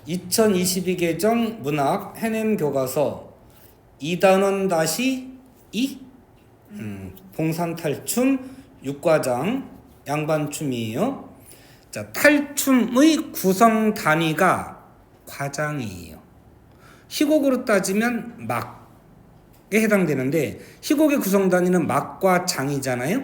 2022 개정 문학 해냄 교과서 2단원-2 봉산탈춤 6과장 양반춤이에요. 자, 탈춤의 구성 단위가 과장이에요. 희곡으로 따지면 막에 해당되는데 희곡의 구성 단위는 막과 장이잖아요.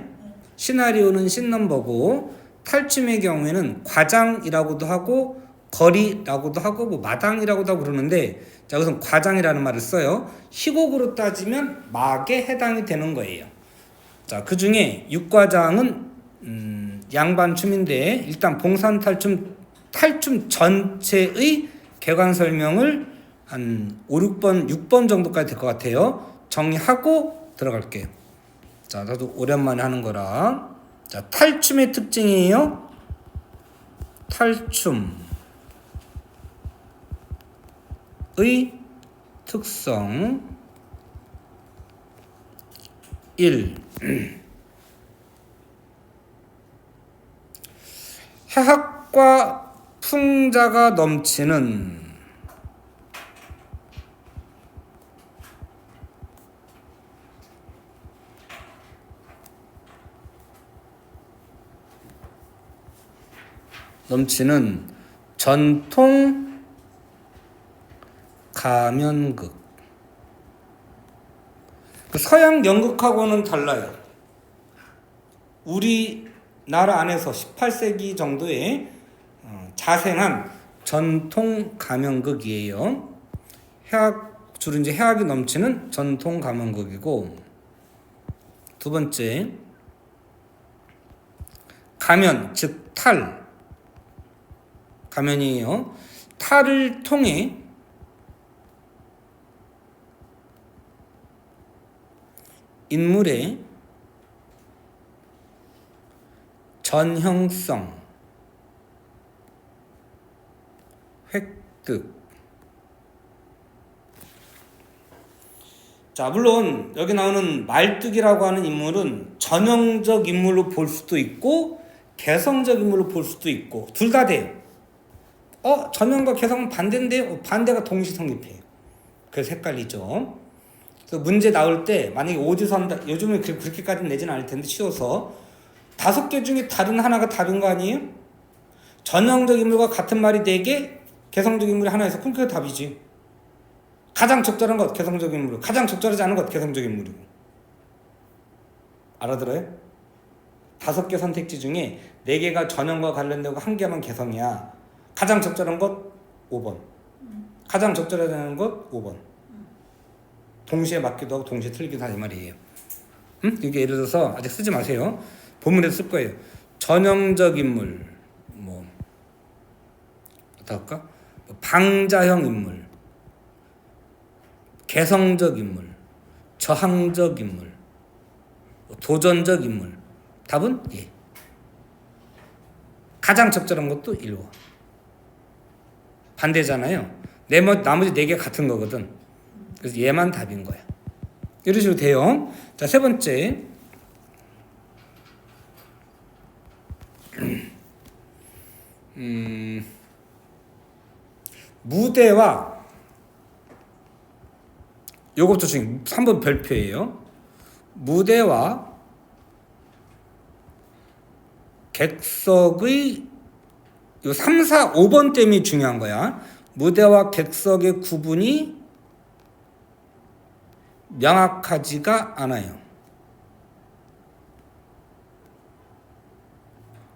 시나리오는 씬넘버고 탈춤의 경우에는 과장이라고도 하고 거리라고도 하고 뭐 마당이라고도 하고 그러는데 자, 우선 과장이라는 말을 써요. 희곡으로 따지면 막에 해당이 되는 거예요. 자, 그 중에 6과장은 양반춤인데 일단 봉산탈춤 전체의 개관 설명을 한 6번 정도까지 될 것 같아요. 정리하고 들어갈게요. 자, 나도 오랜만에 하는 거라. 자, 탈춤의 특징이에요. 탈춤의 특성 1. 해학과 풍자가 넘치는 전통 가면극. 서양 연극하고는 달라요. 우리나라 안에서 18세기 정도에 자생한 전통 가면극이에요. 주로 이제 해학이 넘치는 전통 가면극이고, 두 번째 가면, 즉 탈. 가면이에요. 탈을 통해 인물의 전형성 획득. 자, 물론 여기 나오는 말뚝이라고 하는 인물은 전형적 인물로 볼 수도 있고 개성적 인물로 볼 수도 있고 둘 다 돼요. 전형과 개성은 반대인데 반대가 동시 성립해요. 그래서 헷갈리죠. 그래서 문제 나올 때 만약에 오지서 한다, 요즘은 그렇게까지는 내지는 않을 텐데 쉬워서 5개 중에 다른 하나가 답인 거 아니에요? 전형적 인물과 같은 말이 4개, 개성적 인물이 하나에서 그럼 그게 답이지. 가장 적절한 것 개성적 인물이고 가장 적절하지 않은 것 개성적 인물이고. 알아들어요? 5개 선택지 중에 4개가 전형과 관련되고 1개만 개성이야. 가장 적절한 것 5번. 가장 적절하지 않은 것 5번. 동시에 맞기도 하고 동시에 틀리기도 하는 말이에요. 이게 예를 들어서 아직 쓰지 마세요. 본문에서 쓸 거예요. 전형적 인물, 어떨까? 방자형 인물, 개성적 인물, 저항적 인물, 도전적 인물. 답은 예. 가장 적절한 것도 1번. 반대잖아요. 나머지 4개 같은 거거든. 그래서 얘만 답인 거야. 이런 식으로 돼요. 자, 세 번째. 무대와 요것도 지금 3번 별표예요. 무대와 객석의 요 3, 4, 5번 땜이 중요한 거야. 무대와 객석의 구분이 명확하지가 않아요.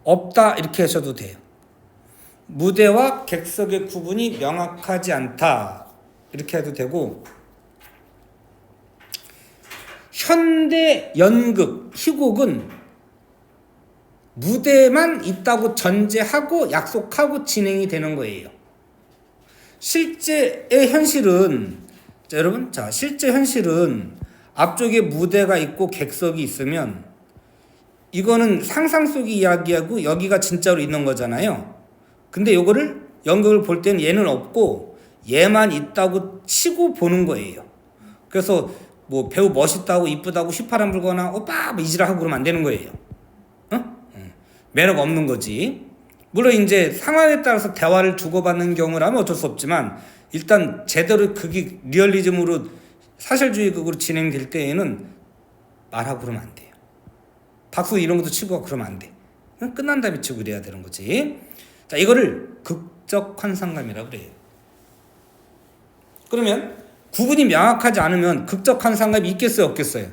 없다 이렇게 하셔도 돼요. 무대와 객석의 구분이 명확하지 않다 이렇게 해도 되고, 현대 연극, 희곡은 무대만 있다고 전제하고 약속하고 진행이 되는 거예요. 실제의 현실은, 자, 여러분, 실제 현실은 앞쪽에 무대가 있고 객석이 있으면 이거는 상상 속의 이야기하고 여기가 진짜로 있는 거잖아요. 근데 요거를 연극을 볼 때는 얘는 없고 얘만 있다고 치고 보는 거예요. 그래서 뭐 배우 멋있다고 이쁘다고 휘파람 불거나 오빠 뭐 이지랄하고 그러면 안 되는 거예요. 매너가 없는 거지. 물론 이제 상황에 따라서 대화를 주고받는 경우라면 어쩔 수 없지만 일단 제대로 그게 리얼리즘으로 사실주의극으로 진행될 때에는 말하고 그러면 안 돼요. 박수 이런 것도 치고 그러면 안 돼. 끝난 다음에 치고 이래야 되는 거지. 자, 이거를 극적 환상감이라고 그래요. 그러면 구분이 명확하지 않으면 극적 환상감이 있겠어요, 없겠어요?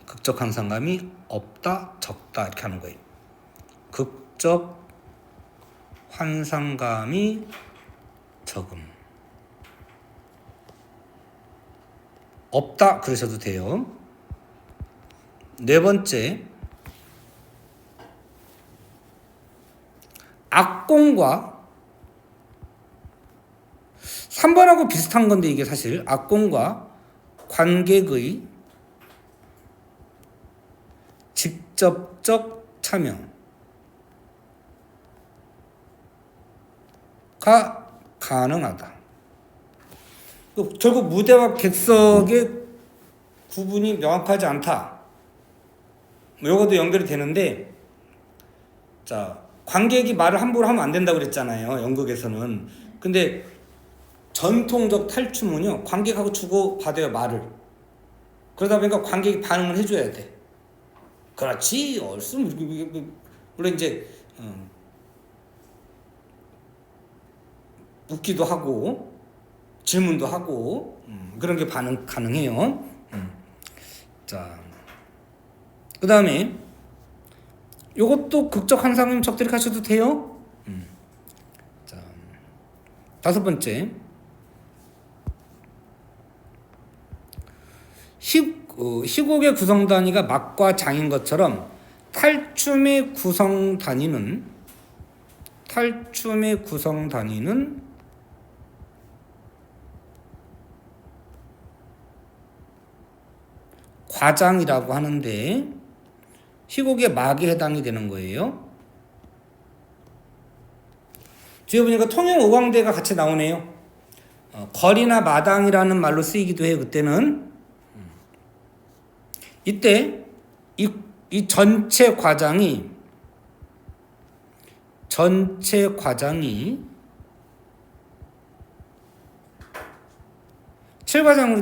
극적 환상감이 없다, 적다 이렇게 하는 거예요. 극적 환상감이 적음. 없다 그러셔도 돼요. 네 번째, 악공과 3번하고 비슷한 건데 이게 사실 악공과 관객의 직접적 참여가 가능하다. 결국 무대와 객석의 구분이 명확하지 않다. 요것도 연결이 되는데, 자, 관객이 말을 함부로 하면 안 된다고 그랬잖아요, 연극에서는. 근데 전통적 탈춤은요, 관객하고 주고받아요, 말을. 그러다 보니까 관객이 반응을 해줘야 돼. 그렇지, 얼쑤. 물론 이제 웃기도 하고 질문도 하고 그런 게 가능해요. 자, 그 다음에 요것도 극적 환상감 적절히 하셔도 돼요. 자, 다섯 번째, 희곡의 구성 단위가 막과 장인 것처럼 탈춤의 구성 단위는 과장이라고 하는데 희곡의 막에 해당이 되는 거예요. 뒤에 보니까 통영오광대가 같이 나오네요. 거리나 마당이라는 말로 쓰이기도 해요. 그때는 이때 이 전체 과장이 칠과장으로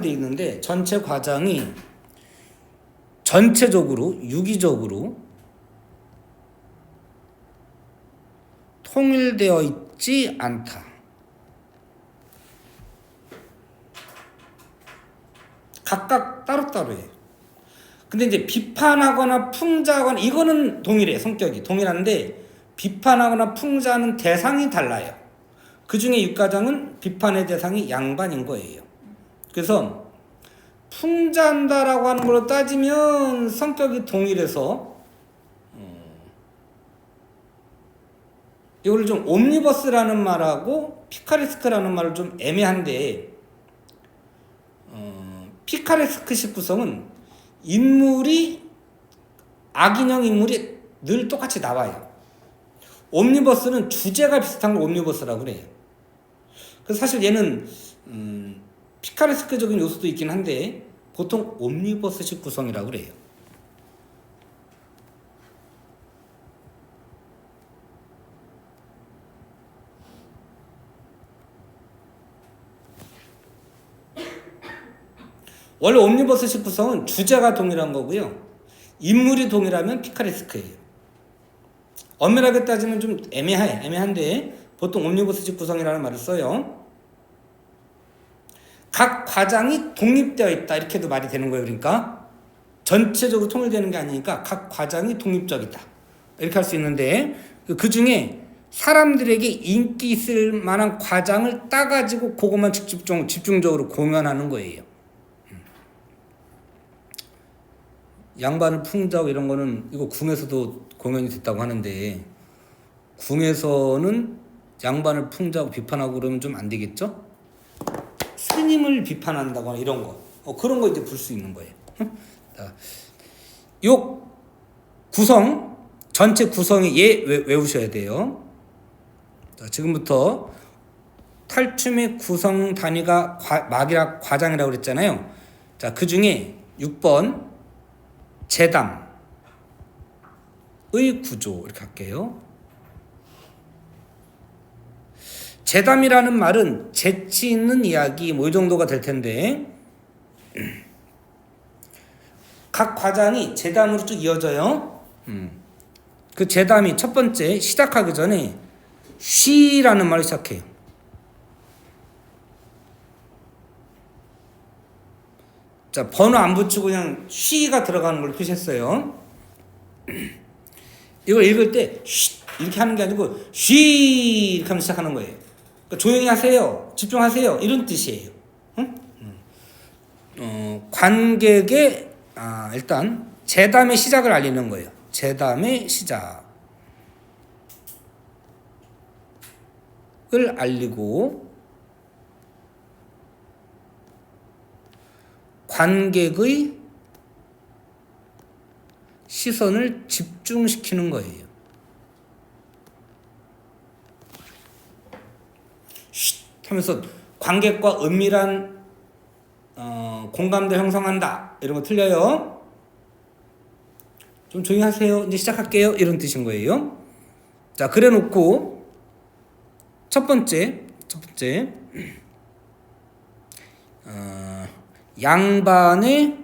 되어 있는데 전체 과장이 전체적으로 유기적으로 통일되어 있지 않다. 각각 따로따로해요. 근데 이제 비판하거나 풍자하거나 이거는 동일해. 성격이 동일한데 비판하거나 풍자하는 대상이 달라요. 그 중에 육가장은 비판의 대상이 양반인 거예요. 그래서 풍자한다라고 하는 걸로 따지면 성격이 동일해서 이걸 좀 옴니버스라는 말하고 피카레스크라는 말을 좀 애매한데 피카레스크식 구성은 악인형 인물이 늘 똑같이 나와요. 옴니버스는 주제가 비슷한 걸 옴니버스라고 그래요. 그래서 사실 얘는 피카레스크적인 요소도 있긴 한데 보통 옴니버스식 구성이라고 그래요. 원래 옴니버스식 구성은 주제가 동일한 거고요. 인물이 동일하면 피카레스크예요. 엄밀하게 따지면 좀 애매한데 보통 옴니버스식 구성이라는 말을 써요. 각 과장이 독립되어 있다 이렇게도 말이 되는 거예요. 그러니까 전체적으로 통일되는 게 아니니까 각 과장이 독립적이다 이렇게 할 수 있는데 그 중에 사람들에게 인기 있을 만한 과장을 따가지고 그것만 집중적으로 공연하는 거예요. 양반을 풍자하고 이런 거는 이거 궁에서도 공연이 됐다고 하는데 궁에서는 양반을 풍자하고 비판하고 그러면 좀 안 되겠죠? 스님을 비판한다거나 이런 거 그런 거 이제 볼 수 있는 거예요. 요 구성 전체 구성이 외우셔야 돼요. 자, 지금부터 탈춤의 구성 단위가 막이라 과장이라고 그랬잖아요. 자, 그 중에 6번 재담의 구조 이렇게 할게요. 재담이라는 말은 재치 있는 이야기 뭐 이 정도가 될 텐데 각 과장이 재담으로 쭉 이어져요. 그 재담이 첫 번째 시작하기 전에 쉬라는 말을 시작해요. 자, 번호 안 붙이고 그냥 쉬가 들어가는 걸 표시했어요. 이걸 읽을 때 쉬 이렇게 하는 게 아니고 쉬 이렇게 하면 시작하는 거예요. 그러니까 조용히 하세요. 집중하세요. 이런 뜻이에요. 관객의 일단 재담의 시작을 알리는 거예요. 재담의 시작을 알리고 관객의 시선을 집중시키는 거예요. 쉿 하면서 관객과 은밀한 공감대 형성한다. 이런 거 틀려요. 좀 조용히 하세요. 이제 시작할게요. 이런 뜻인 거예요. 자, 그래 놓고 첫 번째 양반의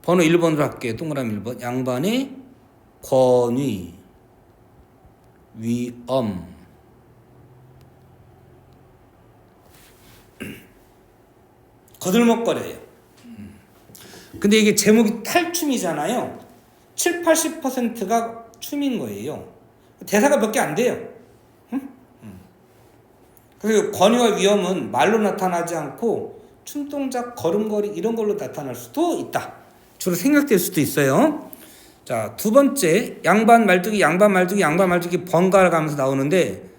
번호 1번으로 할게요. 동그라미 1번. 양반의 권위, 위엄. 거들먹거려요. 근데 이게 제목이 탈춤이잖아요. 70~80%가 춤인 거예요. 대사가 몇 개 안 돼요. 그리고 권위와 위엄은 말로 나타나지 않고 춤동작, 걸음걸이 이런 걸로 나타날 수도 있다. 주로 생각될 수도 있어요. 자, 두 번째 양반 말뚝이 번갈아 가면서 나오는데,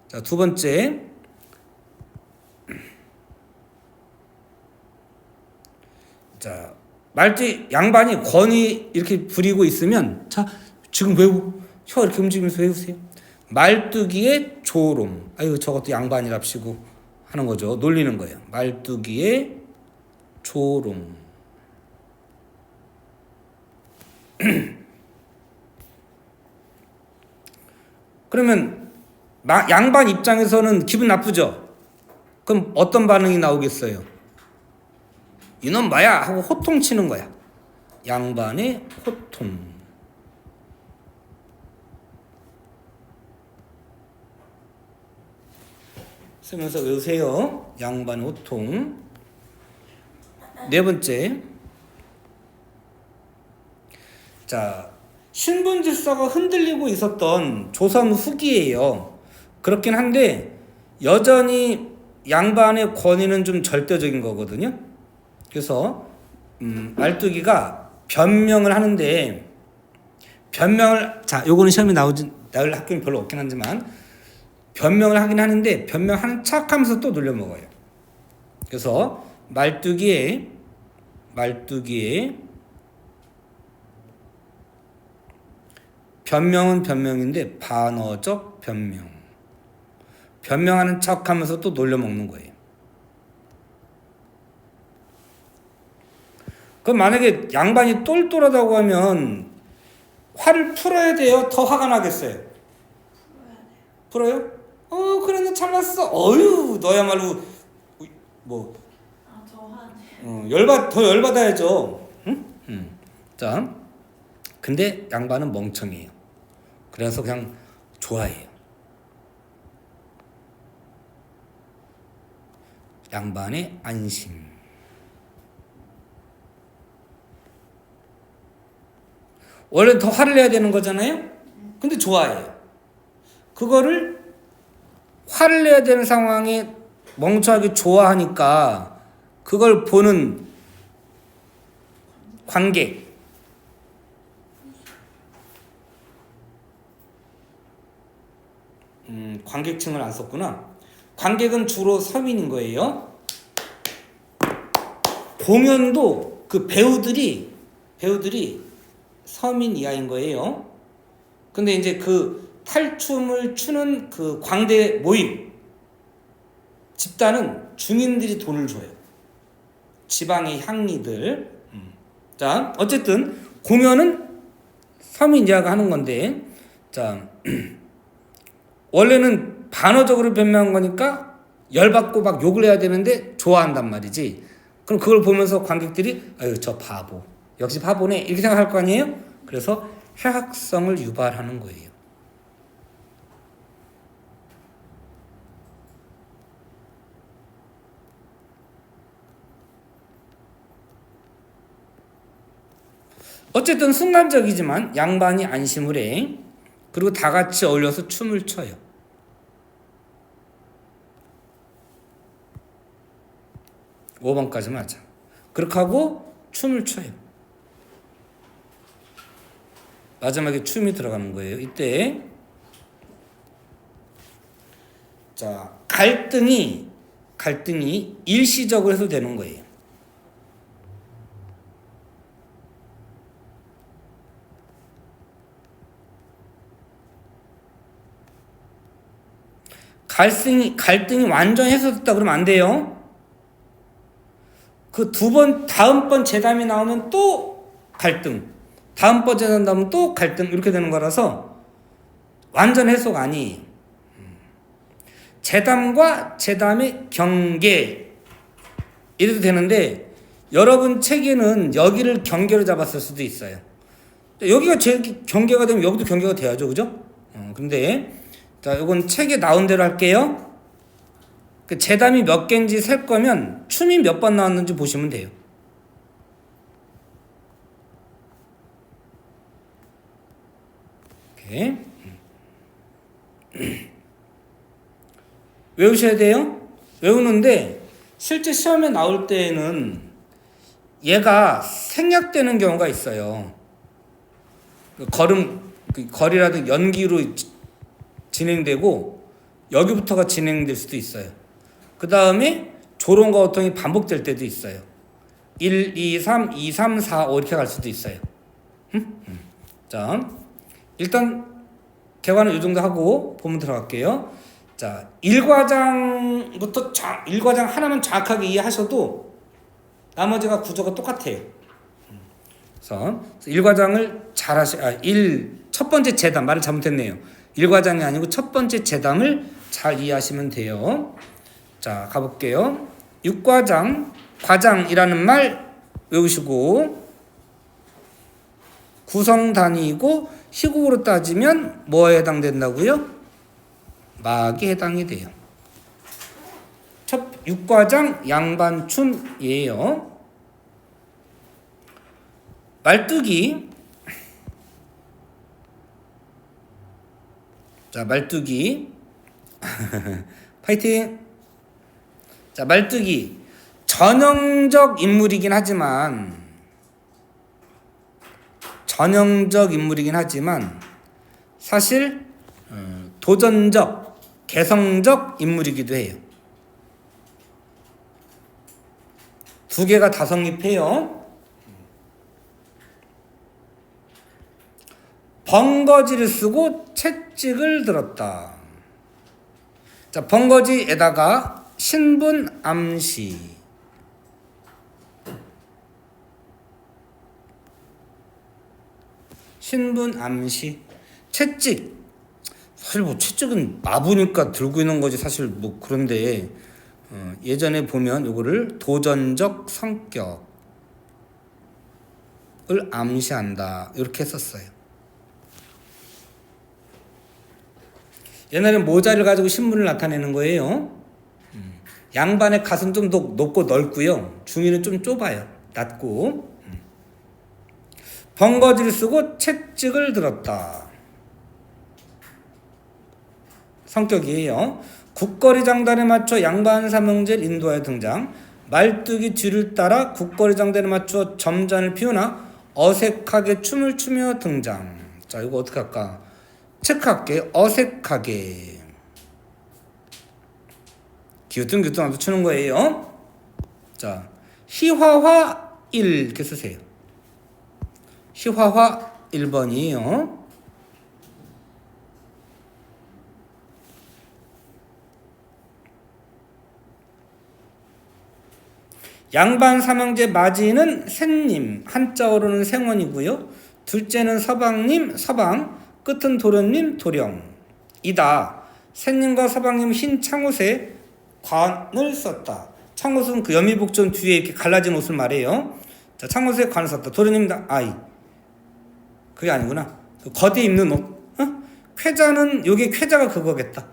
자, 두 번째 자, 말뚝 양반이 권위 이렇게 부리고 있으면, 자, 지금 혀 이렇게 움직이면서 외우세요. 말뚝이의 조롱. 아유, 저것도 양반이랍시고 하는 거죠. 놀리는 거예요. 말뚝이의 조롱. 그러면 양반 입장에서는 기분 나쁘죠? 그럼 어떤 반응이 나오겠어요? 이놈 뭐야? 하고 호통치는 거야. 양반의 호통. 쓰면서 외우세요. 양반의 호통. 네 번째. 자, 신분 질서가 흔들리고 있었던 조선 후기예요. 그렇긴 한데 여전히 양반의 권위는 좀 절대적인 거거든요. 그래서 말뚝이가 변명을 하는데, 요거는 시험에 나올 학교는 별로 없긴 하지만 변명을 하긴 하는데 변명하는 척하면서 또 놀려먹어요. 그래서 말뚝이의 변명은 변명인데 반어적 변명하는 척하면서 또 놀려먹는 거예요. 그럼 만약에 양반이 똘똘하다고 하면 화를 풀어야 돼요? 더 화가 나겠어요? 풀어요? 그래, 너 잘났어. 어휴, 너야말로 뭐 더 열받아야죠. 응? 자, 근데 양반은 멍청해요. 그래서 그냥 좋아해요. 양반의 안심. 원래 더 화를 내야 되는 거잖아요. 근데 좋아해요. 그거를 화를 내야 되는 상황에 멍청하게 좋아하니까 그걸 보는 관객, 관객층을 안 썼구나. 관객은 주로 서민인 거예요. 공연도 그 배우들이 서민 이하인 거예요. 근데 이제 그 탈춤을 추는 그 광대 모임 집단은 중인들이 돈을 줘요. 지방의 향리들. 자, 어쨌든 공연은 서민이하가 하는 건데, 자, 원래는 반어적으로 변명한 거니까 열받고 막 욕을 해야 되는데 좋아한단 말이지. 그럼 그걸 보면서 관객들이 아유 저 바보, 역시 바보네 이렇게 생각할 거 아니에요? 그래서 해학성을 유발하는 거예요. 어쨌든 순간적이지만 양반이 안심을 해. 그리고 다 같이 어울려서 춤을 춰요. (5번까지만) 하자. 그렇게 하고 춤을 춰요. 마지막에 춤이 들어가는 거예요. 이때 자, 갈등이 일시적으로 해도 되는 거예요. 갈등이 완전 해소됐다 그러면 안 돼요. 그 다음번 재담이 나오면 또 갈등, 다음번 재담 나오면 또 갈등, 이렇게 되는 거라서 완전 해소가 아니에요. 재담과 재담의 경계 이래도 되는데, 여러분 책에는 여기를 경계로 잡았을 수도 있어요. 여기가 경계가 되면 여기도 경계가 돼야죠, 그죠? 근데 자, 이건 책에 나온 대로 할게요. 그 재담이 몇 개인지 셀 거면 춤이 몇 번 나왔는지 보시면 돼요. 오케이. 외우셔야 돼요. 외우는데 실제 시험에 나올 때에는 얘가 생략되는 경우가 있어요. 거리라든 연기로 진행되고 여기부터가 진행될 수도 있어요. 그 다음에 조롱과 어통이 반복될 때도 있어요. 1, 2, 3, 2, 3, 4, 5 이렇게 갈 수도 있어요. 자, 일단 개관은 이 정도 하고 본문 들어갈게요. 자, 1과장부터 1과장 하나만 정확하게 이해하셔도 나머지가 구조가 똑같아요. 그래서 1과장을 첫 번째 재담, 말을 잘못했네요. 1과장이 아니고 첫 번째 재담을 잘 이해하시면 돼요. 자, 가볼게요. 6과장, 과장이라는 말 외우시고, 구성단위이고 희곡으로 따지면 뭐에 해당된다고요? 막에 해당이 돼요. 6과장 양반춤이에요. 말뚝이, 자, 말뚝이 파이팅. 자, 말뚝이 전형적 인물이긴 하지만 사실 도전적, 개성적 인물이기도 해요. 두 개가 다 성립해요. 번거지를 쓰고 채찍을 들었다. 자, 번거지에다가 신분 암시. 신분 암시. 채찍. 사실 뭐 채찍은 마부니까 들고 있는 거지 사실 뭐 그런데 예전에 보면 요거를 도전적 성격을 암시한다 이렇게 했었어요. 옛날에 모자를 가지고 신분을 나타내는 거예요. 양반의 가슴 좀 높고 넓고요. 중위는 좀 좁아요. 낮고. 번거지를 쓰고 채찍을 들었다. 성격이에요. 국거리 장단에 맞춰 양반 삼형제를 인도하여 등장. 말뚝이 뒤를 따라 국거리 장단에 맞춰 점잔을 피우나 어색하게 춤을 추며 등장. 자, 이거 어떻게 할까? 체크할게. 어색하게. 기우뚱기우뚱하면서 추는 거예요. 자, 희화화 1 이렇게 쓰세요. 희화화 1번이에요. 양반 삼형제 맞이는 셋님, 한자어로는 생원이고요. 둘째는 서방님, 서방, 끝은 도련님, 도령. 이다. 셋님과 서방님 흰 창옷에 관을 썼다. 창옷은 그 여미복전 뒤에 이렇게 갈라진 옷을 말해요. 자, 창옷에 관을 썼다. 도련님, 아이. 그게 아니구나. 그 겉에 입는 옷. 어? 쾌자는, 요게 쾌자가 그거겠다.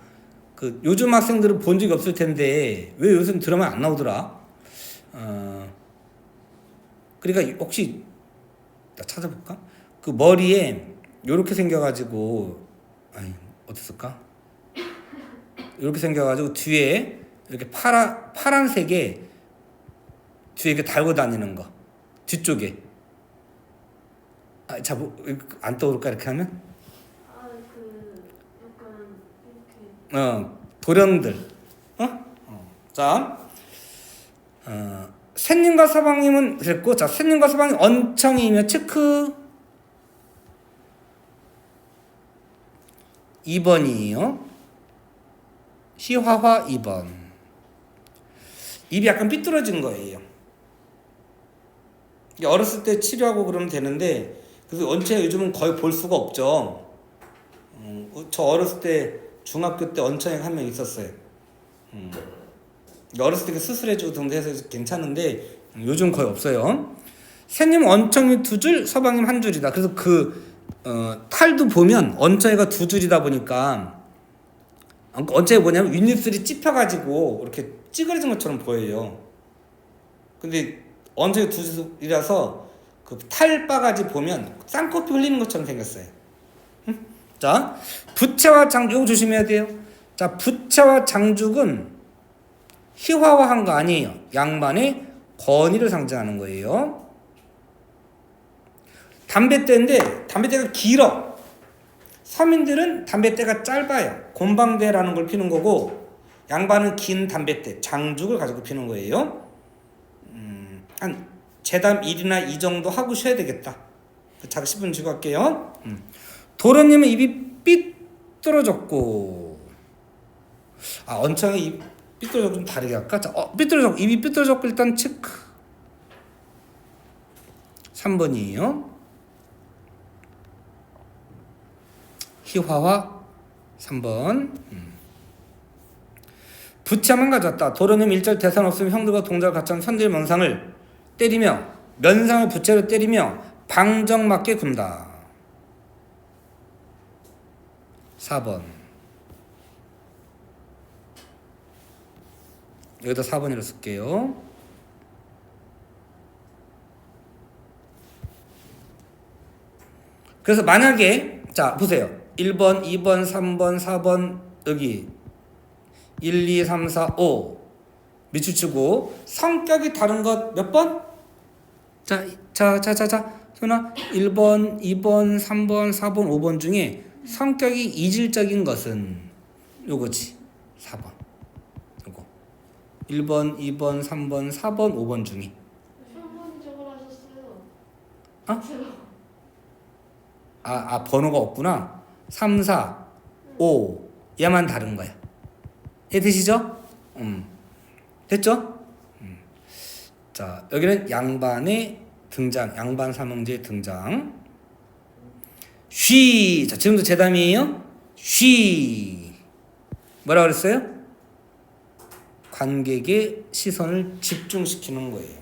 그 요즘 학생들은 본 적이 없을 텐데 왜 요즘 드라마에 안 나오더라? 그러니까 혹시 나 찾아볼까? 그 머리에 요렇게 생겨가지고 아니 어땠을까? 요렇게 생겨가지고 뒤에 이렇게 파란색에 뒤에 이렇게 달고 다니는 거 뒤쪽에 자 뭐 안 떠오를까 이렇게 하면? 약간 이렇게 도련들 자 셋님과 서방님은 그랬고 자 셋님과 서방님 언청이며 체크 2번이에요. 시화화 2번. 입이 약간 삐뚤어진 거예요. 어렸을 때 치료하고 그러면 되는데 그래서 언체 요즘은 거의 볼 수가 없죠. 저 어렸을 때 중학교 때 언천에 한 명 있었어요. 어렸을 때 수술해주고 등대해서 괜찮은데 요즘 거의 없어요. 셋님 언청이 2줄, 서방님 1줄이다. 그래서 탈도 보면 언청이가 2줄이다 보니까 언청이 뭐냐면 윗입술이 찝혀가지고 이렇게 찌그러진 것처럼 보여요. 근데 언청이 2줄이라서 그 탈바가지 보면 쌍꺼풀 흘리는 것처럼 생겼어요. 자, 부채와 장죽 조심해야 돼요. 자, 부채와 장죽은 희화화한 거 아니에요. 양반의 권위를 상징하는 거예요. 담뱃대인데 담뱃대가 길어. 서민들은 담뱃대가 짧아요. 곰방대라는 걸 피는 거고 양반은 긴 담뱃대, 장죽을 가지고 피는 거예요. 한 재담 1이나 2 정도 하고 쉬어야 되겠다. 자그 10분 주고 할게요. 도련님은 입이 삐뚤어졌고 언창의 입 삐뚤어졌고 좀 다르게 할까? 자, 삐뚤어졌고 입이 삐뚤어졌고 일단 체크 3번이에요. 희화화 3번. 부채만 가졌다. 도련님 일절 대산 없으면 형들과 동작을 같이 한 선들 면상을 때리며 면상을 부채로 때리며 방정맞게 군다. 4번. 여기다 4번이라고 쓸게요. 그래서 만약에 자 보세요. 1번, 2번, 3번, 4번 여기 1, 2, 3, 4, 5 밑줄 치고 성격이 다른 것 몇 번? 자 소나 1번, 2번, 3번, 4번, 5번 중에 성격이 이질적인 것은 요거지. 4번. 요거. 1번, 2번, 3번, 4번, 5번 중에. 3번이 저걸 하셨어요. 번호가 없구나. 3, 4, 5 얘만 다른 거야. 되시죠? 됐죠? 자, 여기는 양반의 등장, 양반 삼형제의 등장. 쉬. 자, 지금도 재담이에요. 쉬. 뭐라 그랬어요? 관객의 시선을 집중시키는 거예요.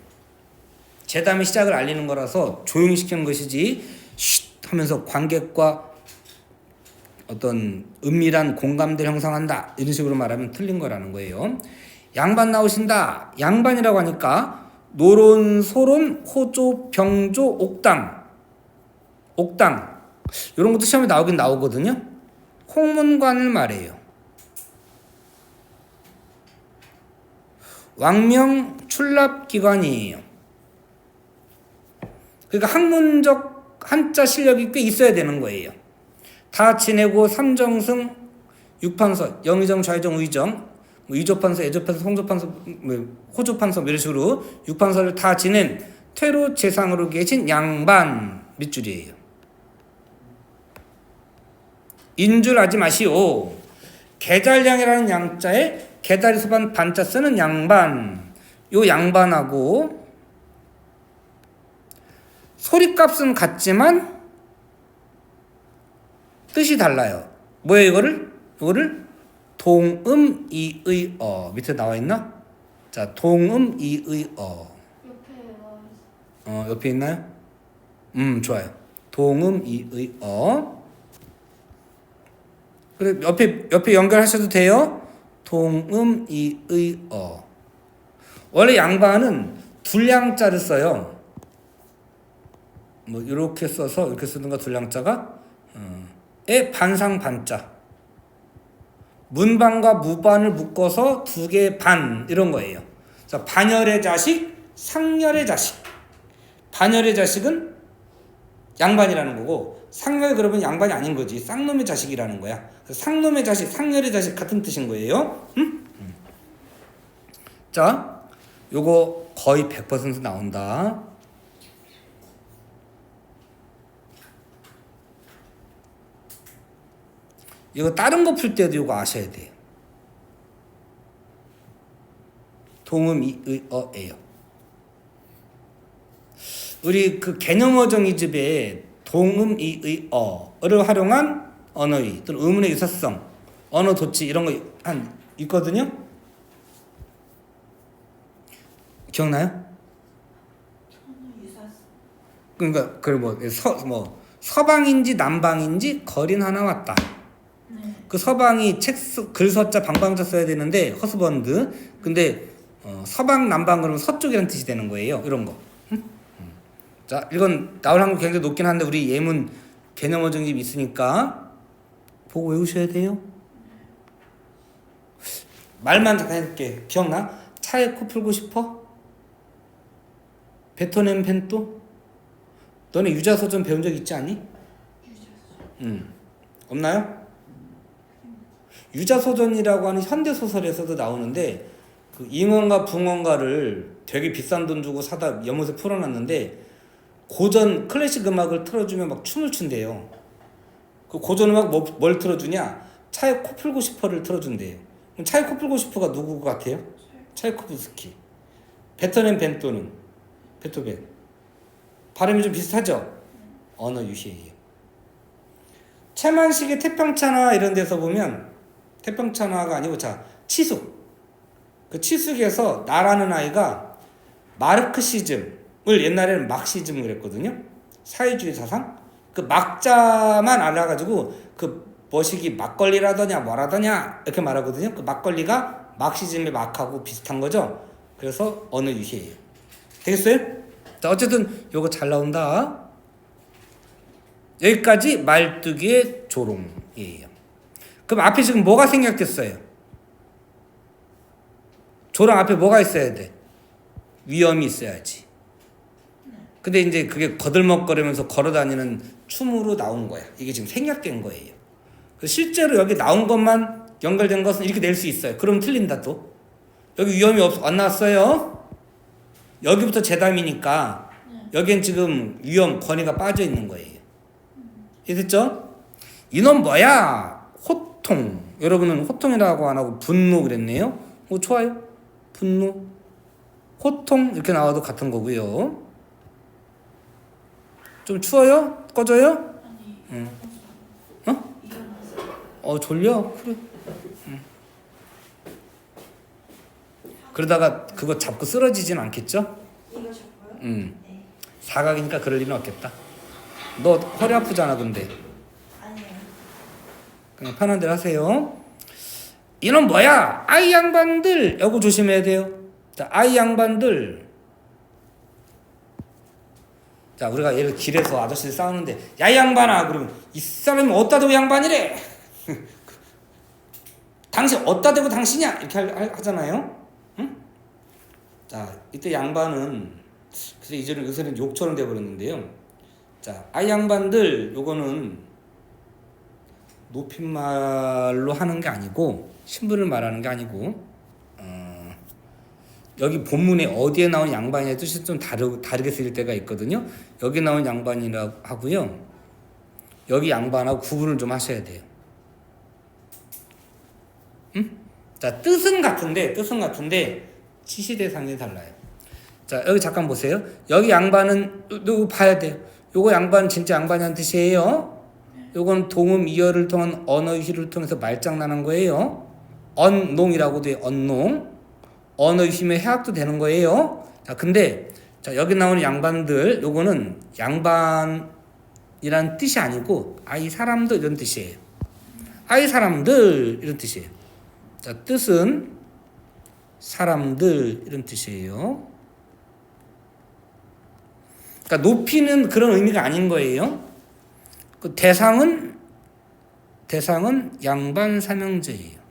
재담의 시작을 알리는 거라서 조용히 시키는 것이지 쉿 하면서 관객과 어떤 은밀한 공감대를 형성한다 이런 식으로 말하면 틀린 거라는 거예요. 양반 나오신다. 양반이라고 하니까 노론, 소론, 호조, 병조, 옥당 이런 것도 시험에 나오긴 나오거든요. 홍문관을 말해요. 왕명 출납기관이에요. 그러니까 학문적 한자 실력이 꽤 있어야 되는 거예요. 다 지내고 삼정승, 육판서, 영의정, 좌의정, 의정, 의조판서, 애조판서, 홍조판서, 호조판서 이런 식으로 육판서를 다 지낸 퇴로 재상으로 계신 양반 밑줄이에요. 인줄 하지 마시오. 계달량이라는 양자에 계달이 소반 반자 쓰는 양반. 요 양반하고 소리값은 같지만 뜻이 달라요. 뭐예요 이거를? 이거를 동음 이의 어 밑에 나와 있나? 자, 동음 이의 어. 옆에 나와 있어. 옆에 있나요? 좋아요. 동음 이의 어. 그래 옆에 연결하셔도 돼요. 동음 이의 어. 원래 양반은 둘량자를 써요. 뭐 이렇게 써서 이렇게 쓰는 거 둘량자가 에 반상 반자. 문반과 무반을 묶어서 두 개 반 이런 거예요. 그래서 반열의 자식, 상열의 자식. 반열의 자식은 양반이라는 거고 상열 그러면 양반이 아닌 거지. 쌍놈의 자식이라는 거야. 상놈의 자식, 상열의 자식 같은 뜻인 거예요. 자, 요거 거의 100% 나온다. 이거 다른 거 풀 때도 이거 아셔야 돼요. 동음 이의 어예요. 우리 그 개념어 정의집에 동음 이의 어를 활용한 언어의 또는 의문의 유사성, 언어 도치 이런 거 한 있거든요. 기억나요? 그러니까 뭐 서방인지 남방인지 거린 하나 왔다. 그 서방이 글서자 방방자 써야 되는데 허스번드. 근데 서방 남방 그러면 서쪽이라는 뜻이 되는 거예요. 이런 거. 자, 이건 나올 확률 굉장히 높긴 한데 우리 예문 개념어 정집 있으니까 보고 외우셔야 돼요. 말만 잠깐 해볼게. 기억나? 차에 코 풀고 싶어? 베토넨 펜또? 너네 유자서전 배운 적 있지 않니? 없나요? 유자소전이라고 하는 현대소설에서도 나오는데 그 잉어인가 붕어인가를 되게 비싼 돈 주고 사다 연못에 풀어놨는데 고전 클래식 음악을 틀어주면 막 춤을 춘대요. 그 고전 음악 뭘 틀어주냐? 차에 코 풀고 싶어를 틀어준대요. 그럼 차에 코 풀고 싶어가 누구 같아요? 차이코프스키. 베토넨 벤토는 베토벤. 발음이 좀 비슷하죠? 언어 유희예요. 채만식의 태평천하 이런 데서 보면 태평천하가 아니고 치숙. 그 치숙에서 나라는 아이가 마르크시즘을 옛날에는 막시즘 그랬거든요. 사회주의 사상. 그 막자만 알아가지고 그 머시기 막걸리라더냐 뭐라더냐 이렇게 말하거든요. 그 막걸리가 막시즘의 막하고 비슷한 거죠. 그래서 언어 유희예요. 되겠어요? 자, 어쨌든 요거 잘 나온다. 여기까지 말뚝의 조롱이에요. 그럼 앞에 지금 뭐가 생략됐어요? 조롱 앞에 뭐가 있어야 돼? 위험이 있어야지. 근데 이제 그게 거들먹거리면서 걸어다니는 춤으로 나온 거야. 이게 지금 생략된 거예요. 실제로 여기 나온 것만 연결된 것은 이렇게 낼 수 있어요. 그럼 틀린다 또. 여기 위험이 안 나왔어요. 여기부터 재담이니까 여기엔 지금 위험, 권위가 빠져 있는 거예요. 이해됐죠? 이놈 뭐야? 호통. 여러분은 호통이라고 안 하고 분노 그랬네요. 좋아요. 분노. 호통 이렇게 나와도 같은 거고요. 좀 추워요? 꺼져요? 아니. 졸려? 그래. 그러다가 그거 잡고 쓰러지진 않겠죠? 이거 잡고요? 네. 사각이니까 그럴 일은 없겠다. 너 허리 아프잖아 근데. 아니에요. 그냥 편한 대로 하세요. 이놈 뭐야? 아이 양반들. 요거 조심해야 돼요. 자, 아이 양반들. 자, 우리가 예를 길에서 아저씨들 싸우는데 야 이 양반아 그러면 이 사람이 어디다 대고 양반이래? 당신 어디다 대고 당신이야? 이렇게 하잖아요. 응? 자, 이때 양반은 그래서 이제는 요새는 욕처럼 돼버렸는데요. 자, 아이 양반들 요거는 높임말로 하는 게 아니고 신분을 말하는 게 아니고 여기 본문에 어디에 나온 양반이냐의 뜻이 좀 다르게 쓰일 때가 있거든요. 여기 나온 양반이라고 하고요. 여기 양반하고 구분을 좀 하셔야 돼요. 자, 뜻은 같은데 지시 대상이 달라요. 자, 여기 잠깐 보세요. 여기 양반은 이거 봐야 돼요. 요거 양반은 진짜 양반이라는 뜻이에요. 요건 동음 이어를 통한 언어 유희를 통해서 말장난한 거예요. 언농이라고 돼요. 언농. 언어 유희면 해학도 되는 거예요. 자, 근데 자, 여기 나오는 양반들 요거는 양반이란 뜻이 아니고 아이 사람들 이런 뜻이에요. 아이 사람들 이런 뜻이에요. 자, 뜻은 사람들 이런 뜻이에요. 그러니까 높이는 그런 의미가 아닌 거예요. 그 대상은 양반 삼형제예요.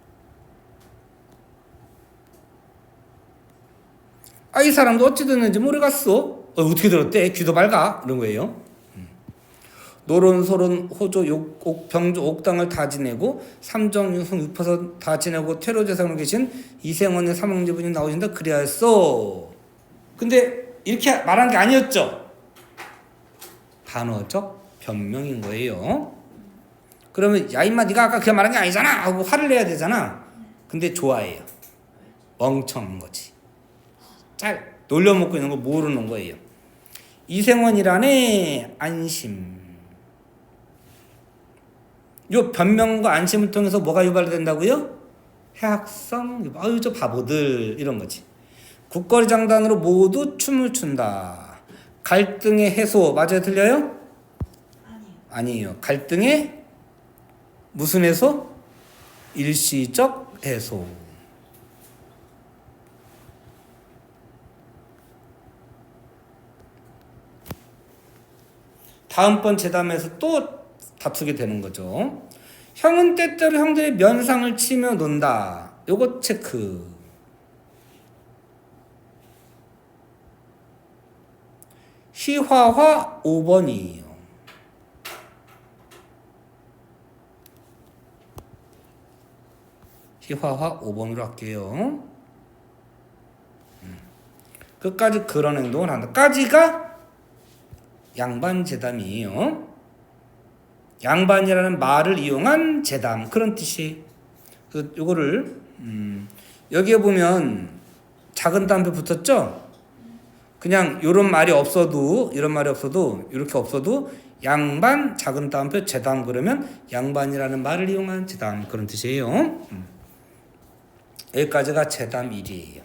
아, 이 사람도 어찌 듣는지 모르겠어. 어떻게 들었대? 귀도 밝아. 이런 거예요. 노론소론 호조 병조 옥당을 다 지내고 삼정 유승 유파선 다 지내고 퇴로재상으로 계신 이생원의 삼형제분이 나오신다 그래야 했어. 근데 이렇게 말한 게 아니었죠. 단어적 변명인 거예요. 그러면 야 임마 네가 아까 그냥 말한 게 아니잖아 하고 화를 내야 되잖아. 근데 좋아해요. 멍청한 거지. 놀려먹고 있는 거 모르는 거예요. 이생원이라네 안심. 요 변명과 안심을 통해서 뭐가 유발된다고요? 해학성, 아유 저 바보들 이런 거지. 국거리 장단으로 모두 춤을 춘다. 갈등의 해소 맞아요? 틀려요? 아니요. 아니에요. 갈등의 무슨 해소? 일시적 해소. 다음번 제담에서 또 다투게 되는 거죠. 형은 때때로 형들의 면상을 치며 논다. 요거 체크. 희화화 5번이에요. 희화화 5번으로 할게요. 끝까지 그런 행동을 한다. 까지가 양반제담이에요. 양반이라는 말을 이용한 제담 그런 뜻이. 요거를 여기에 보면 작은 담배 붙었죠. 그냥 이런 말이 없어도 이렇게 없어도 양반 작은 따옴표 제담 그러면 양반이라는 말을 이용한 제담 그런 뜻이에요. 여기까지가 제담 1이에요.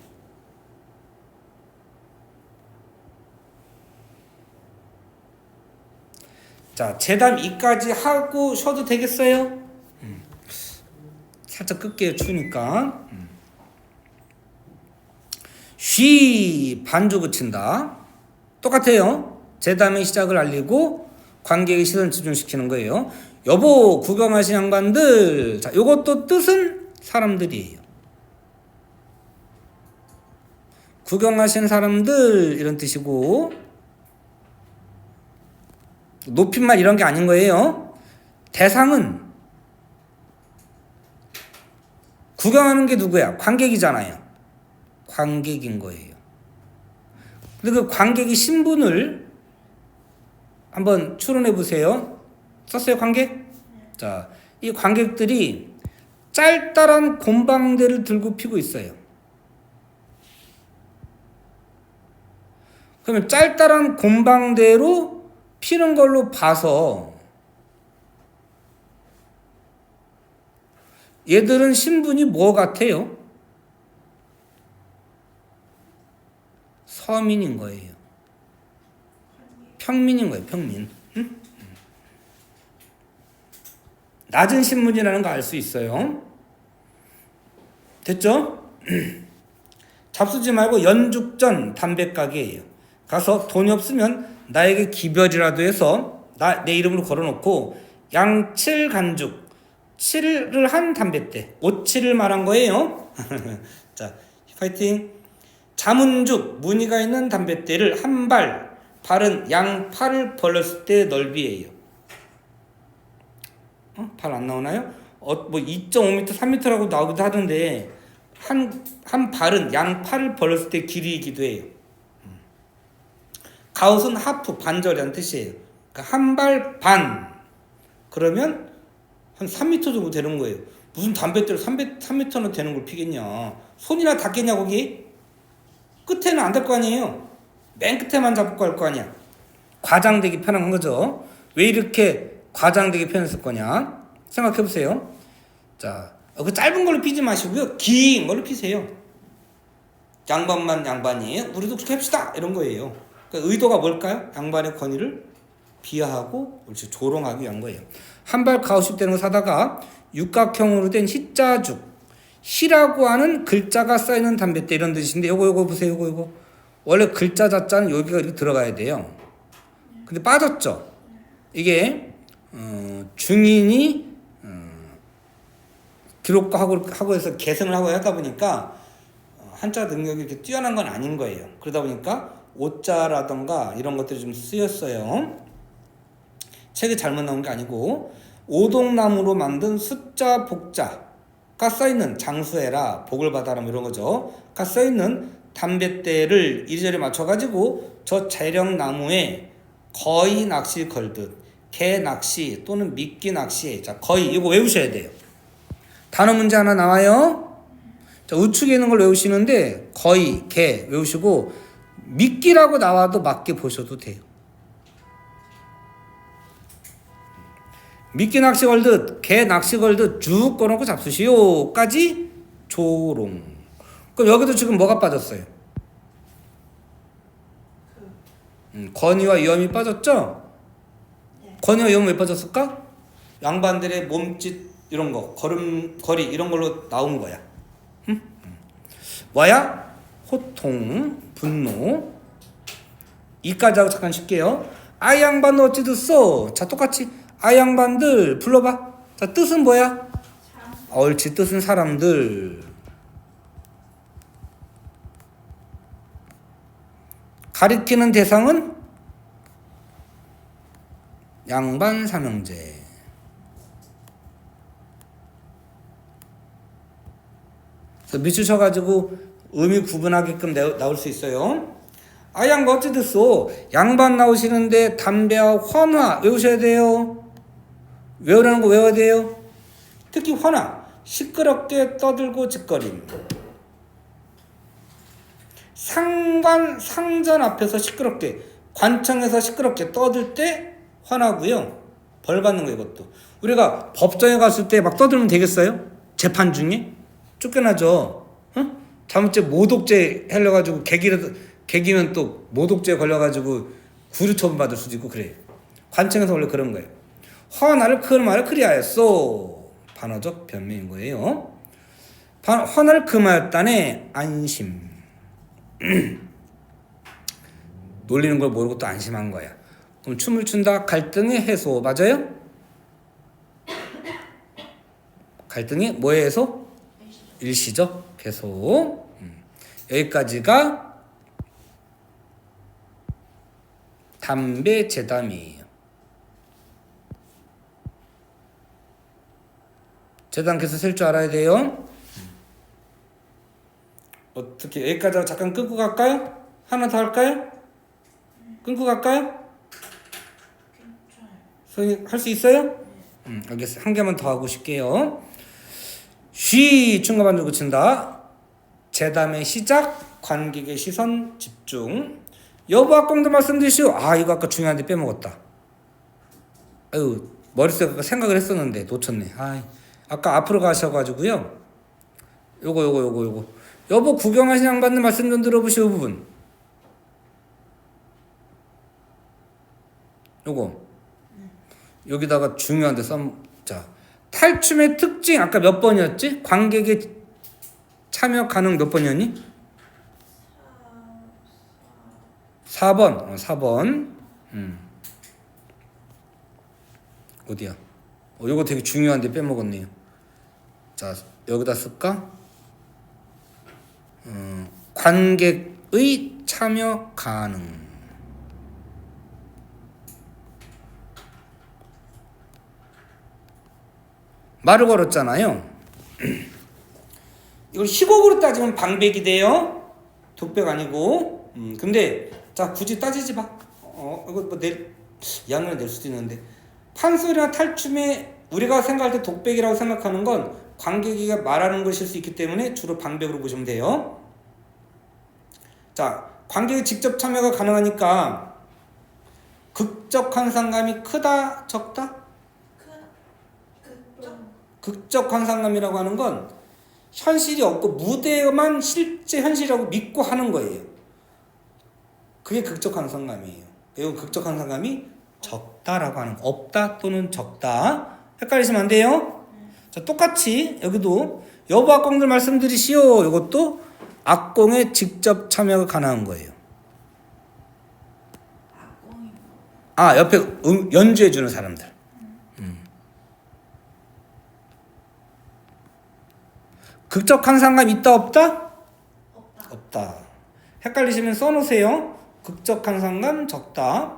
자, 제담 2까지 하고 쉬어도 되겠어요? 살짝 끌게요. 추우니까. 쉬 반주 그친다. 똑같아요. 제담의 시작을 알리고 관객의 시선을 집중시키는 거예요. 여보 구경하신 양반들. 자, 요것도 뜻은 사람들이에요. 구경하신 사람들 이런 뜻이고 높임말 이런 게 아닌 거예요. 대상은 구경하는 게 누구야? 관객이잖아요. 관객인 거예요. 근데 그 관객이 신분을 한번 추론해 보세요. 썼어요, 관객? 자, 이 관객들이 짤짤한 곰방대를 들고 피고 있어요. 그러면 짤짤한 곰방대로 피는 걸로 봐서 얘들은 신분이 뭐 같아요? 서민인 거예요. 평민인 거예요. 평민. 응? 낮은 신분이라는 거 알 수 있어요. 됐죠? 잡수지 말고 연죽전 담배가게예요. 가서 돈이 없으면 나에게 기별이라도 해서 내 이름으로 걸어놓고 양칠간죽 7을 한 담뱃대 57을 말한 거예요. 자, 파이팅. 자문죽 무늬가 있는 담뱃대를 한 발은 양팔을 벌렸을 때 넓이에요. 발 안 나오나요? 뭐 2.5m, 3m라고 나오기도 하던데 한 발은 양팔을 벌렸을 때 길이이기도 해요. 가웃은 하프 반절이라는 뜻이에요. 그러니까 한 발 반 그러면 한 3m 정도 되는 거예요. 무슨 담뱃대로 3m나 되는 걸 피겠냐? 손이나 닿겠냐 거기? 끝에는 안 될 거 아니에요. 맨 끝에만 잡고 할 거 아니야. 과장되기 편한 거죠. 왜 이렇게 과장되게 표현했을 거냐 생각해 보세요. 자, 그 짧은 걸로 피지 마시고요. 긴 걸로 피세요. 양반만 양반이에요. 우리도 그렇게 합시다. 이런 거예요. 그러니까 의도가 뭘까요? 양반의 권위를 비하하고 조롱하기 위한 거예요. 한발 가오십 되는 거 사다가 육각형으로 된 시자죽, 시라고 하는 글자가 쌓이는 담뱃대 이런 뜻인데 요거 보세요. 요거 원래 글자 자자는 여기가 이렇게 들어가야 돼요. 근데 빠졌죠. 이게 중인이 기록하고 해서 계승을 하고 하다 보니까 한자 능력이 이렇게 뛰어난 건 아닌 거예요. 그러다 보니까 오자라던가 이런 것들이 좀 쓰였어요. 책이 잘못 나온 게 아니고 오동나무로 만든 숫자 복자가 써있는 장수해라 복을 받아라 이런 거죠. 가 써있는 담뱃대를 이리저리 맞춰가지고 저 재령나무에 거의 낚시 걸듯 개 낚시 또는 미끼 낚시. 자, 거의 이거 외우셔야 돼요. 단어 문제 하나 나와요. 자, 우측에 있는 걸 외우시는데 거의 개 외우시고 미끼라고 나와도 맞게 보셔도 돼요. 미끼 낚시 걸듯 개 낚시 걸듯 쭉 꺼놓고 잡수시오까지 조롱. 그럼 여기도 지금 뭐가 빠졌어요? 권위와 위험이 빠졌죠? 네. 권위와 위험이 왜 빠졌을까? 양반들의 몸짓 이런 거 걸음걸이 이런 걸로 나온 거야. 뭐야? 호통, 분노. 이까지 하고 잠깐 쉴게요. 아 양반 어찌 듣소? 자, 똑같이 아 양반들 불러봐. 자, 뜻은 뭐야? 옳지, 뜻은 사람들. 가리키는 대상은 양반 삼형제. 그래서 미치셔가지고 의미 구분하게끔 나올 수 있어요. 아 양반 어찌 듣소? 양반 나오시는데 담배와 환화 외우셔야 돼요. 외우라는 거 외워야 돼요. 특히 환화, 시끄럽게 떠들고 짓거림. 상전 앞에서 시끄럽게, 관청에서 시끄럽게 떠들 때 화나고요. 벌 받는 거 이것도. 우리가 법정에 갔을 때 막 떠들면 되겠어요? 재판 중에? 쫓겨나죠. 어? 잘못죄 모독죄 해려가지고 개기면 또 모독죄 걸려가지고 구류 처분 받을 수도 있고 그래요. 관청에서 원래 그런 거예요. 화나를 그 말을 그리하였소. 반어적 변명인 거예요. 화나를 금하였다네 안심. 놀리는 걸 모르고 또 안심한 거야. 그럼 춤을 춘다 갈등의 해소 맞아요? 갈등이 뭐의 해소? 일시죠. 계속 여기까지가 담배 재담이에요. 재담 계속 셀 줄 알아야 돼요. 어떻게 여기까지 하고 잠깐 끊고 갈까요? 하나 더 할까요? 끊고 갈까요? 선생님 할 수 있어요? 알겠어요. 한 개만 더 하고 싶게요. 쉬 중간반절 붙인다. 재담의 시작, 관객의 시선 집중. 여부 학공도 말씀드리시오. 아 이거 아까 중요한데 빼먹었다. 아유 머릿속에 아까 생각을 했었는데 놓쳤네. 아까 앞으로 가셔가지고요. 요거. 여보 구경하신 양반들 말씀 좀 들어보시오 부분. 요거 여기다가 중요한데 자 탈춤의 특징 아까 몇 번이었지? 관객의 참여 가능 몇 번이었니? 4번. 4번. 어디야? 요거 되게 중요한데 빼먹었네요. 자 여기다 쓸까? 관객의 참여 가능. 말을 걸었잖아요. 이걸 희곡으로 따지면 방백이 돼요. 독백 아니고. 근데 자 굳이 따지지 마. 이거 뭐 양을 낼 수도 있는데 판소리나 탈춤에 우리가 생각할 때 독백이라고 생각하는 건 관객이 말하는 것일 수 있기 때문에 주로 방백으로 보시면 돼요. 자, 관객의 직접 참여가 가능하니까 극적 환상감이 크다, 적다? 극적 환상감이라고 하는 건 현실이 없고 무대만 실제 현실이라고 믿고 하는 거예요. 그게 극적 환상감이에요. 그리고 극적 환상감이 적다라고 하는 거. 없다 또는 적다. 헷갈리시면 안 돼요. 자, 똑같이 여기도 여부 악공들 말씀드리시오. 이것도 악공에 직접 참여가 가능한 거예요. 악공이 아, 옆에 연주해 주는 사람들. 극적 환상감 있다 없다? 없다. 없다. 헷갈리시면 써놓으세요. 극적 환상감 적다.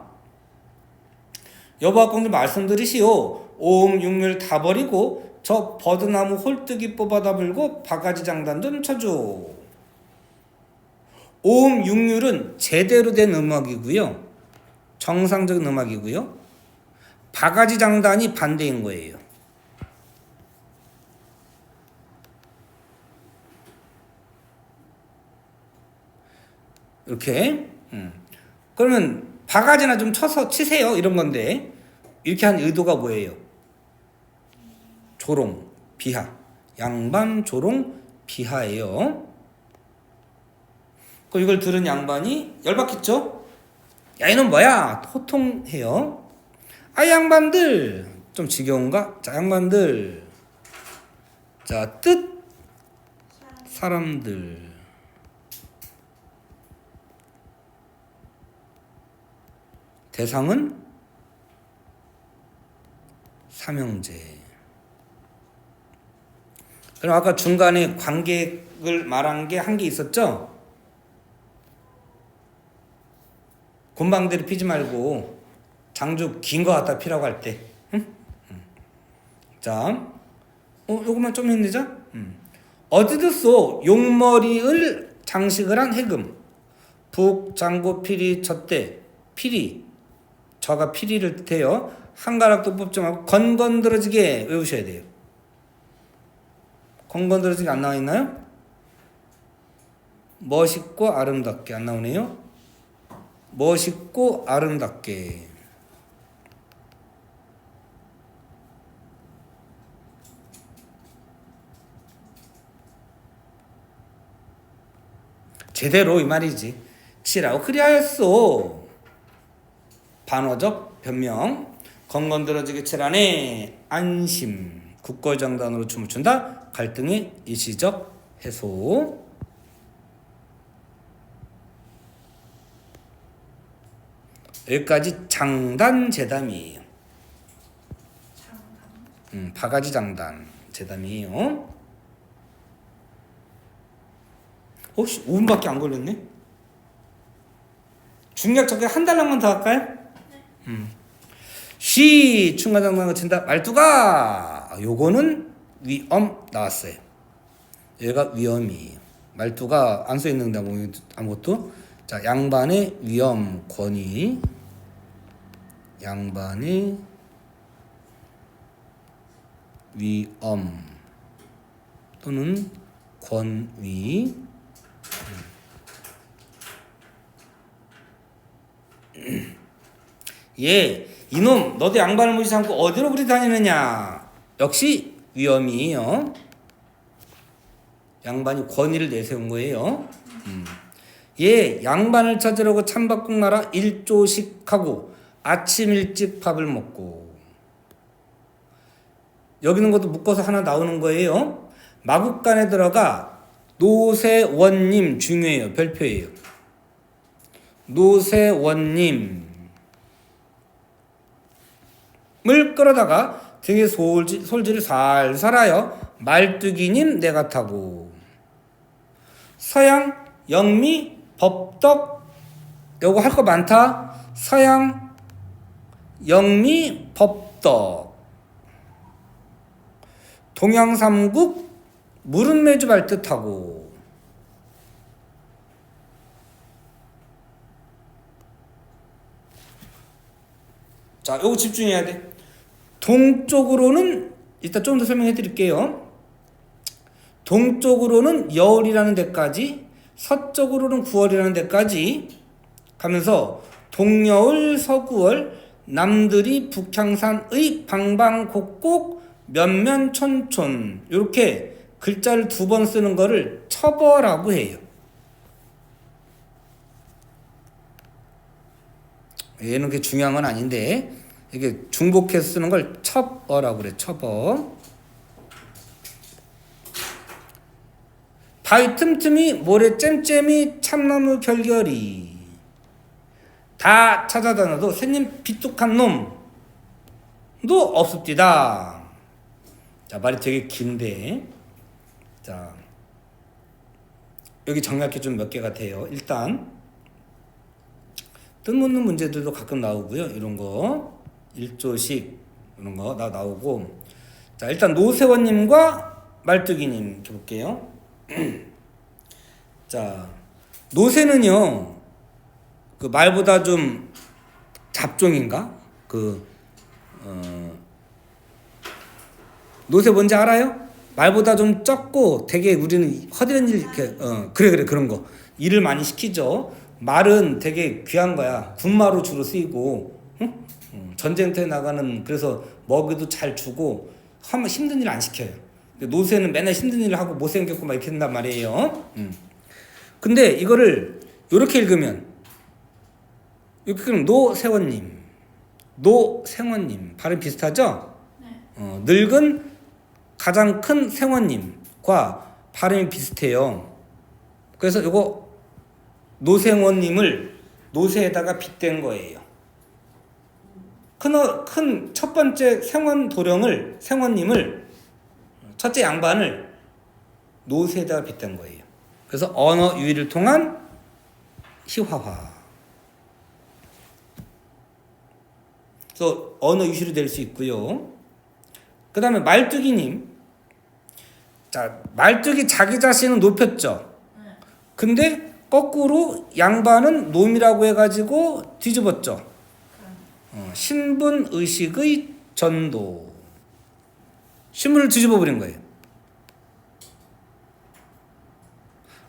여부 악공들 말씀드리시오. 오음 육률 다 버리고 저 버드나무 홀뜨기 뽑아다 불고 바가지 장단 좀 쳐줘. 오음 육률은 제대로 된 음악이고요. 정상적인 음악이고요. 바가지 장단이 반대인 거예요. 이렇게. 그러면 바가지나 좀 쳐서 치세요. 이런 건데 이렇게 한 의도가 뭐예요? 조롱, 비하. 양반, 조롱, 비하예요. 그 이걸 들은 양반이 열받겠죠? 야, 이놈 뭐야? 호통해요. 아, 양반들 좀 지겨운가? 자, 양반들. 자, 뜻 사람들. 대상은 삼형제. 그럼 아까 중간에 관객을 말한 게 한 게 있었죠? 곤방대로 피지 말고 장주 긴 거 갖다 피라고 할 때. 응? 자, 요것만 좀 힘내자. 어디드소 용머리을 장식을 한 해금. 북 장고 피리 쳤대. 피리. 저가 피리를 뜻해요. 한 가락도 뽑지 말고 건건드러지게 외우셔야 돼요. 건건드러지게 안 나와 있나요? 멋있고 아름답게 안 나오네요. 멋있고 아름답게. 제대로 이 말이지. 치라고 그리하였소. 반어적 변명. 건건드러지게 칠하네. 안심. 국거장단으로 춤을 춘다. 갈등의 일시적 해소. 여기까지 장단 재담이에요. 바가지 장단 재담이에요. 혹시 5분밖에 안 걸렸네? 중략 적게 한 달랑만 더 할까요? 쉬 충가장단을 친다. 말투가 요거는 위엄 나왔어요. 얘가 위엄이에요. 말투가 안 써있는데 아무것도. 자, 양반의 위엄 권위. 양반의 위엄 또는 권위. 예, 이놈 너도 양반을 무시 삼고 어디로 그리 다니느냐. 역시 위엄이에요. 양반이 권위를 내세운 거예요. 예, 양반을 찾으려고 찬밥국 나라 일조식하고 아침 일찍 밥을 먹고. 여기 있는 것도 묶어서 하나 나오는 거예요. 마국간에 들어가 노세원님 중요해요. 별표예요. 노세원님을 끌어다가 등에 솔지를 살살하여 말뚝이님 내가 타고. 서양 영미 법덕. 요거 할 거 많다. 서양 영미 법덕. 동양삼국 물은 매주 발뜻하고. 자, 요거 집중해야 돼. 동쪽으로는 이따 좀 더 설명해 드릴게요. 동쪽으로는 여울이라는 데까지 서쪽으로는 9월이라는 데까지 가면서 동여울 서구월 남들이 북향산의 방방곡곡 면면촌촌 이렇게 글자를 2번 쓰는 거를 첩어라고 해요. 얘는 그게 중요한 건 아닌데 이게 중복해서 쓰는 걸 첩어라고 그래. 첩어. 바위 틈틈이 모래 잼잼이 참나무 결결이 다 찾아다녀도 새님 비뚝한 놈도 없습디다. 자, 말이 되게 긴데 자 여기 정리할 게 좀 몇 개 같아요. 일단 뜻묻는 문제들도 가끔 나오고요. 이런 거 1조식 이런 거 나오고 자 일단 노세원님과 말뚝이님 이렇게 볼게요. 자 노세는요 그 말보다 좀 잡종인가 노세 뭔지 알아요? 말보다 좀 적고 되게 우리는 허드렛 일 이렇게 그래 그런 거 일을 많이 시키죠. 말은 되게 귀한 거야. 군마로 주로 쓰이고 응? 전쟁터에 나가는 그래서 먹이도 잘 주고 하면 힘든 일 안 시켜요. 근데 노새는 맨날 힘든 일을 하고 못생겼고 막 이렇게 된단 말이에요. 근데 이거를 이렇게 읽으면 노세원님, 노생원님 발음 비슷하죠? 네. 늙은 가장 큰 생원님과 발음이 비슷해요. 그래서 이거 노생원님을 노새에다가 빗댄 거예요. 큰 첫 번째 생원 도령을 생원님을 첫째 양반을 노새에다가 빗댄 거예요. 그래서 언어 유희를 통한 희화화. 그래서 언어 유희로 될 수 있고요. 그 다음에 말뚝이님. 자, 말뚝이 자기 자신은 높였죠. 근데 거꾸로 양반은 놈이라고 해가지고 뒤집었죠. 신분 의식의 전도. 신분을 뒤집어 버린 거예요.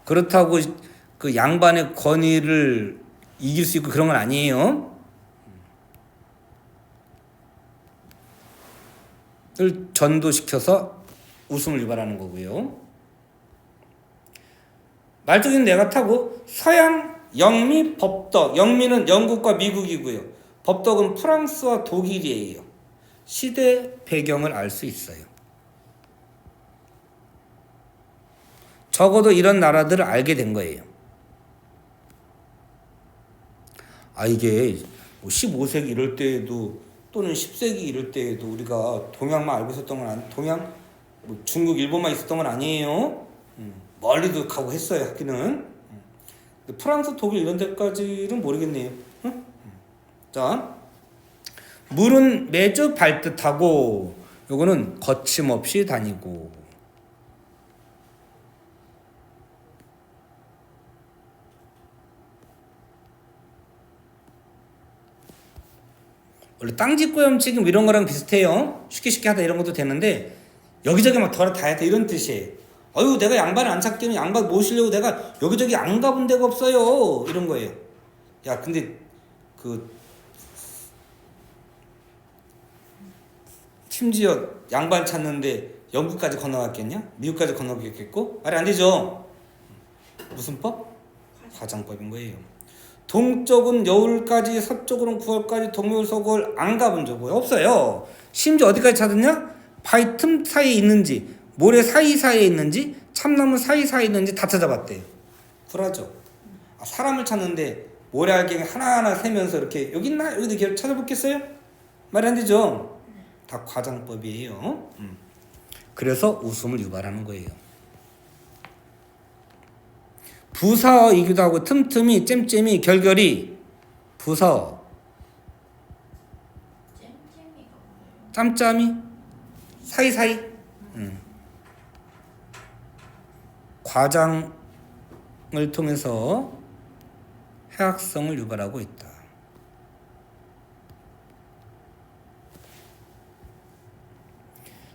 그렇다고 그 양반의 권위를 이길 수 있고 그런 건 아니에요. 을 전도시켜서 웃음을 유발하는 거고요. 말뚝이는 내가 타고 서양 영미 법덕. 영미는 영국과 미국이고요. 법덕은 프랑스와 독일이에요. 시대 배경을 알 수 있어요. 적어도 이런 나라들을 알게 된 거예요. 아 이게 15세기 이럴 때에도 또는 10세기 이럴 때에도 우리가 동양만 알고 있었던 건 동양 뭐 중국 일본만 있었던 건 아니에요. 멀리도 가고 했어요. 학기는. 프랑스 독일 이런 데까지는 모르겠네요. 응? 자 물은 매주 밟듯하고 요거는 거침없이 다니고 원래 땅 짓고 염치기 뭐 이런 거랑 비슷해요. 쉽게 하다 이런 것도 되는데 여기저기 막 돌아다녀야 돼 이런 뜻이에요. 어휴 내가 양반을 안 찾기는 양반 모시려고 내가 여기저기 안 가본 데가 없어요 이런 거예요. 야 근데 그 심지어 양반 찾는데 영국까지 건너갔겠냐? 미국까지 건너갔겠고? 말이 안 되죠. 무슨 법? 과장법인 거예요. 동쪽은 여울까지 서쪽으로는 9월까지 동묘 서구를 안 가본 적 없어요. 심지어 어디까지 찾았냐? 바위 틈 사이에 있는지 모래 사이사이에 있는지 참나무 사이사이에 있는지 다 찾아봤대요. 쿨하죠. 사람을 찾는데 모래알갱이 하나하나 세면서 이렇게 여기 있나? 여기도 이렇게 찾아보겠어요? 말이 안 되죠. 다 과장법이에요. 그래서 웃음을 유발하는 거예요. 부사어이기도 하고 틈틈이 잼잼이 결결이 부사어 잼잼이가 뭐예요? 짬짬이 사이사이 과장을 통해서 해학성을 유발하고 있다.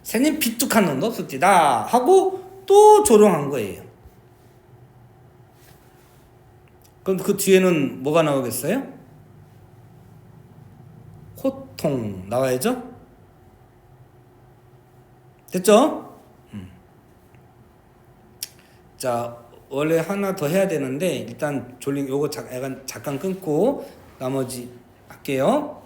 새님 비뚝한 놈도 없었지다 하고 또 조롱한 거예요. 그럼 그 뒤에는 뭐가 나오겠어요? 호통 나와야죠? 됐죠? 자, 원래 하나 더 해야 되는데 일단 졸린 요거 약간 잠깐 끊고 나머지 할게요.